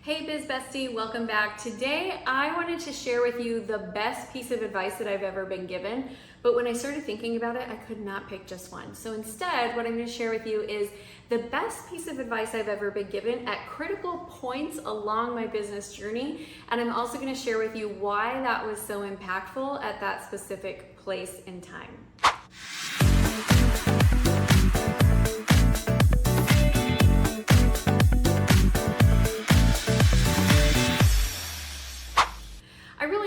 Hey Biz Bestie, welcome back. Today I wanted to share with you the best piece of advice that I've ever been given, but when I started thinking about it, I could not pick just one. So instead, what I'm going to share with you is the best piece of advice I've ever been given at critical points along my business journey, and I'm also going to share with you why that was so impactful at that specific place in time.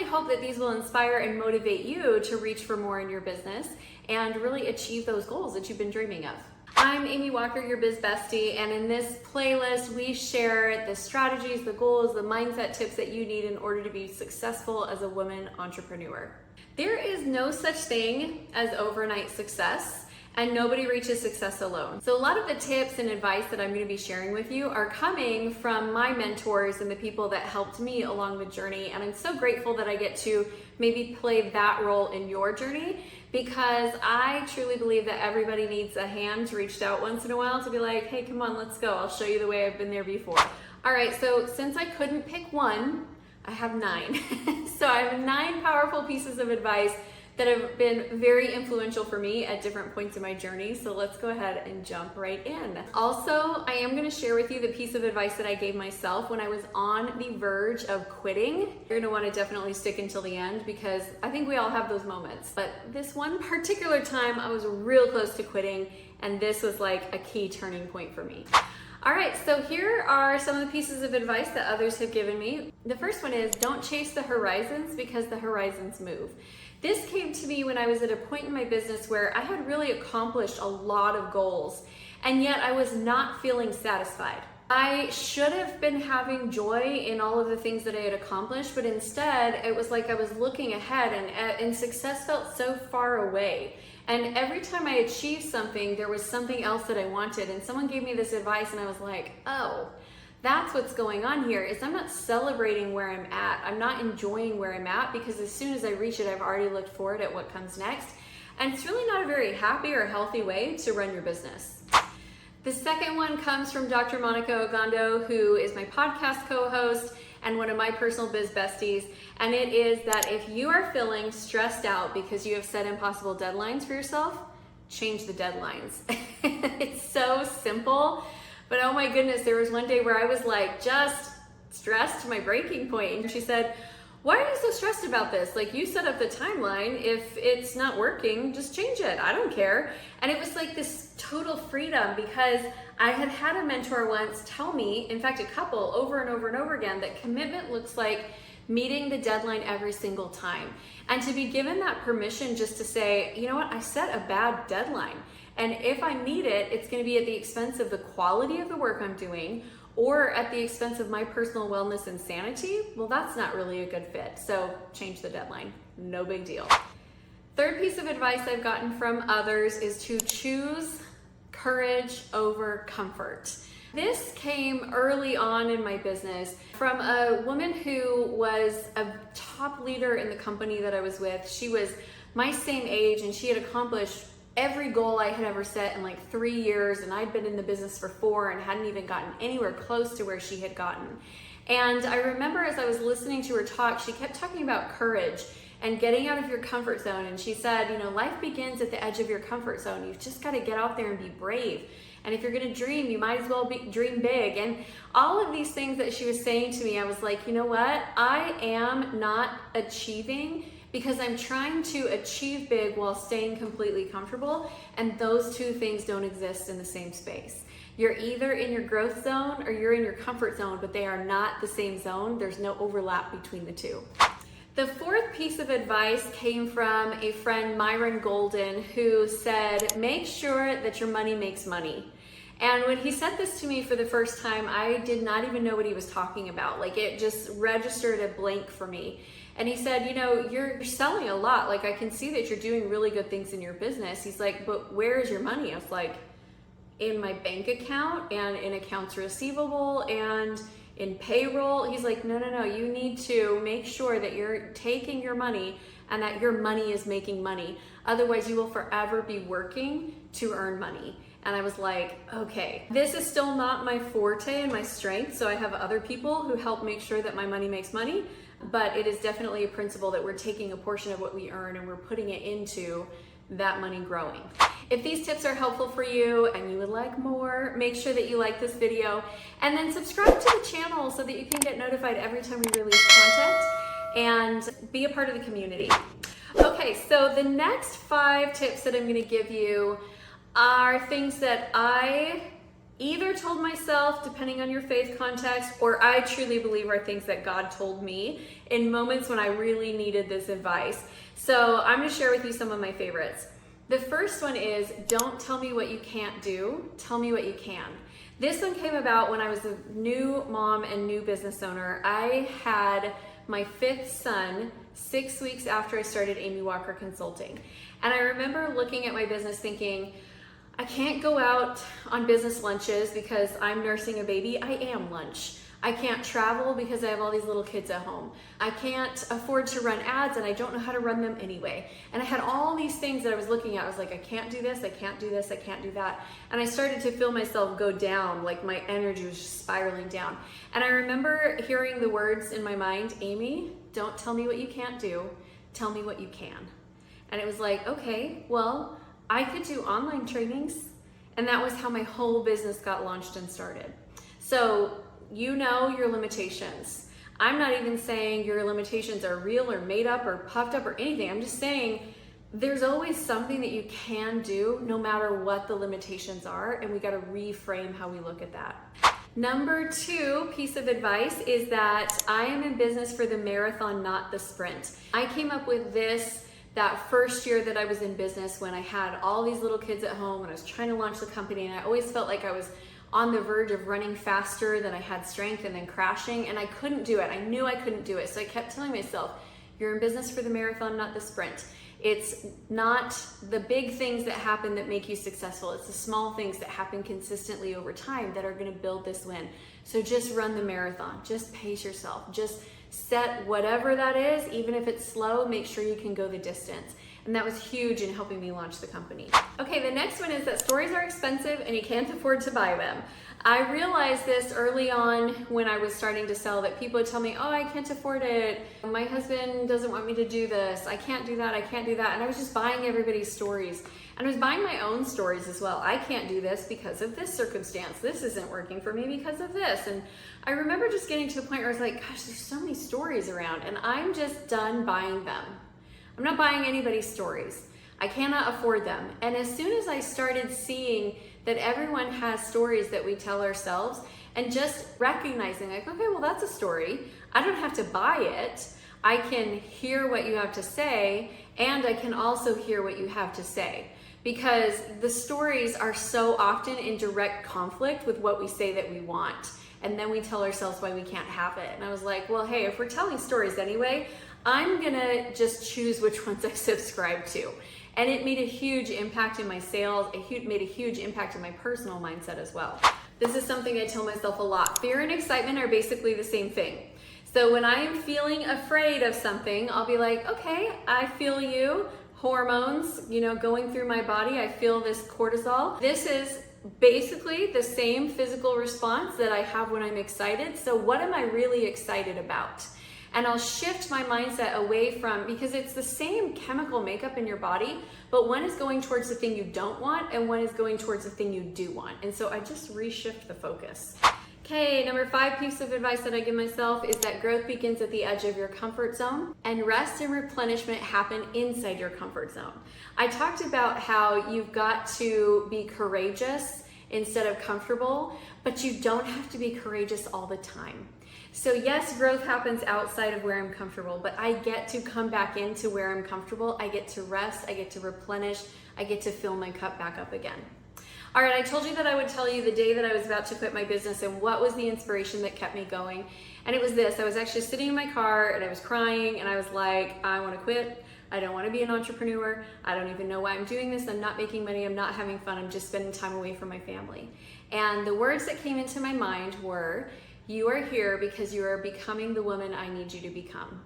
Hope that these will inspire and motivate you to reach for more in your business and really achieve those goals that you've been dreaming of. I'm Amy Walker, your Biz Bestie, and in this playlist we share the strategies, the goals, the mindset tips that you need in order to be successful as a woman entrepreneur. There is no such thing as overnight success, and nobody reaches success alone. So a lot of the tips and advice that I'm going to be sharing with you are coming from my mentors and the people that helped me along the journey. And I'm so grateful that I get to maybe play that role in your journey, because I truly believe that everybody needs a hand reached out once in a while to be like, hey, come on, let's go. I'll show you the way I've been there before. All right, so since I couldn't pick one, I have 9. So I have 9 powerful pieces of advice that have been very influential for me at different points in my journey. So let's go ahead and jump right in. Also, I am going to share with you the piece of advice that I gave myself when I was on the verge of quitting. You're going to want to definitely stick until the end, because I think we all have those moments. But this one particular time, I was real close to quitting, and this was like a key turning point for me. All right, so here are some of the pieces of advice that others have given me. The first one is, don't chase the horizons because the horizons move. This came to me when I was at a point in my business where I had really accomplished a lot of goals, and yet I was not feeling satisfied. I should have been having joy in all of the things that I had accomplished, but instead it was like I was looking ahead, and success felt so far away. And every time I achieved something, there was something else that I wanted, and someone gave me this advice and I was like, oh, that's what's going on here, is I'm not celebrating where I'm at. I'm not enjoying where I'm at, because as soon as I reach it, I've already looked forward at what comes next. And it's really not a very happy or healthy way to run your business. The second one comes from Dr. Monica Ogando, who is my podcast co-host and one of my personal biz besties. And it is that if you are feeling stressed out because you have set impossible deadlines for yourself, change the deadlines. It's so simple. But oh my goodness, there was one day where I was like just stressed to my breaking point. And she said, why are you so stressed about this? Like, you set up the timeline. If it's not working, just change it. I don't care. And it was like this total freedom, because I had had a mentor once tell me, in fact, a couple over and over and over again, that commitment looks like meeting the deadline every single time. And to be given that permission just to say, you know what, I set a bad deadline. And if I meet it, it's going to be at the expense of the quality of the work I'm doing, or at the expense of my personal wellness and sanity. Well, that's not really a good fit. So change the deadline. No big deal. Third piece of advice I've gotten from others is to choose courage over comfort. This came early on in my business from a woman who was a top leader in the company that I was with. She was my same age, and she had accomplished every goal I had ever set in like 3 years, and I'd been in the business for 4 and hadn't even gotten anywhere close to where she had gotten. And I remember as I was listening to her talk, she kept talking about courage and getting out of your comfort zone. And she said, you know, life begins at the edge of your comfort zone. You've just got to get out there and be brave. And if you're going to dream, you might as well dream big. And all of these things that she was saying to me, I was like, you know what? I am not achieving because I'm trying to achieve big while staying completely comfortable, and those two things don't exist in the same space. You're either in your growth zone or you're in your comfort zone, but they are not the same zone. There's no overlap between the two. The fourth piece of advice came from a friend, Myron Golden, who said, make sure that your money makes money. And when he said this to me for the first time, I did not even know what he was talking about. Like, it just registered a blank for me. And he said, you know, you're selling a lot. Like, I can see that you're doing really good things in your business. He's like, but where is your money? I was like, in my bank account and in accounts receivable and in payroll. He's like, no, you need to make sure that you're taking your money and that your money is making money. Otherwise, you will forever be working to earn money. And I was like, okay, this is still not my forte and my strength. So I have other people who help make sure that my money makes money, but it is definitely a principle that we're taking a portion of what we earn and we're putting it into that money growing. If these tips are helpful for you and you would like more, make sure that you like this video and then subscribe to the channel so that you can get notified every time we release content and be a part of the community. Okay, so the next 5 tips that I'm gonna give you are things that I either told myself, depending on your faith context, or I truly believe are things that God told me in moments when I really needed this advice. So I'm gonna share with you some of my favorites. The first one is, don't tell me what you can't do, tell me what you can. This one came about when I was a new mom and new business owner. I had my 5th son 6 weeks after I started Amy Walker Consulting. And I remember looking at my business thinking, I can't go out on business lunches because I'm nursing a baby. I am lunch. I can't travel because I have all these little kids at home. I can't afford to run ads and I don't know how to run them anyway. And I had all these things that I was looking at. I was like, I can't do this, I can't do this, I can't do that. And I started to feel myself go down, like my energy was just spiraling down. And I remember hearing the words in my mind, Amy, don't tell me what you can't do, tell me what you can. And it was like, okay, well, I could do online trainings. And that was how my whole business got launched and started. So you know your limitations. I'm not even saying your limitations are real or made up or puffed up or anything. I'm just saying there's always something that you can do no matter what the limitations are, and we got to reframe how we look at that. Number 2 piece of advice is that I am in business for the marathon, not the sprint. I came up with this that first year that I was in business when I had all these little kids at home and I was trying to launch the company, and I always felt like I was on the verge of running faster than I had strength and then crashing, and I couldn't do it. I knew I couldn't do it. So I kept telling myself, you're in business for the marathon, not the sprint. It's not the big things that happen that make you successful. It's the small things that happen consistently over time that are gonna build this win. So just run the marathon, just pace yourself, just set whatever that is, even if it's slow, make sure you can go the distance. And that was huge in helping me launch the company. Okay, the next one is that stories are expensive and you can't afford to buy them. I realized this early on when I was starting to sell, that people would tell me, oh, I can't afford it. My husband doesn't want me to do this. I can't do that, I can't do that. And I was just buying everybody's stories. And I was buying my own stories as well. I can't do this because of this circumstance. This isn't working for me because of this. And I remember just getting to a point where I was like, gosh, there's so many stories around and I'm just done buying them. I'm not buying anybody's stories. I cannot afford them. And as soon as I started seeing that everyone has stories that we tell ourselves, and just recognizing like, okay, well, that's a story. I don't have to buy it. I can hear what you have to say, and I can also hear what you have to say. Because the stories are so often in direct conflict with what we say that we want. And then we tell ourselves why we can't have it. And I was like, well, hey, if we're telling stories anyway, I'm gonna just choose which ones I subscribe to. And it made a huge impact in my sales. It made a huge impact in my personal mindset as well. This is something I tell myself a lot. Fear and excitement are basically the same thing. So when I'm feeling afraid of something, I'll be like, okay, I feel you. Hormones, going through my body. I feel this cortisol. This is basically the same physical response that I have when I'm excited. So what am I really excited about? And I'll shift my mindset away from, because it's the same chemical makeup in your body, but one is going towards the thing you don't want and one is going towards the thing you do want. And so I just reshift the focus. Okay, number 5 piece of advice that I give myself is that growth begins at the edge of your comfort zone, and rest and replenishment happen inside your comfort zone. I talked about how you've got to be courageous instead of comfortable, but you don't have to be courageous all the time. So yes, growth happens outside of where I'm comfortable, but I get to come back into where I'm comfortable. I get to rest, I get to replenish, I get to fill my cup back up again. All right, I told you that I would tell you the day that I was about to quit my business and what was the inspiration that kept me going. And it was this. I was actually sitting in my car and I was crying and I was like, I want to quit. I don't want to be an entrepreneur. I don't even know why I'm doing this. I'm not making money. I'm not having fun. I'm just spending time away from my family. And the words that came into my mind were, you are here because you are becoming the woman I need you to become.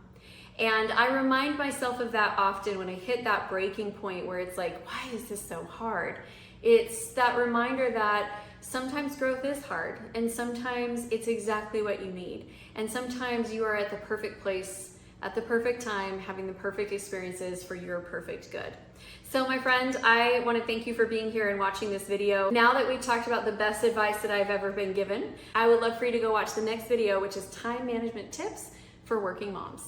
And I remind myself of that often when I hit that breaking point where it's like, why is this so hard? It's that reminder that sometimes growth is hard, and sometimes it's exactly what you need. And sometimes you are at the perfect place at the perfect time, having the perfect experiences for your perfect good. So my friend, I want to thank you for being here and watching this video. Now that we've talked about the best advice that I've ever been given, I would love for you to go watch the next video, which is time management tips for working moms.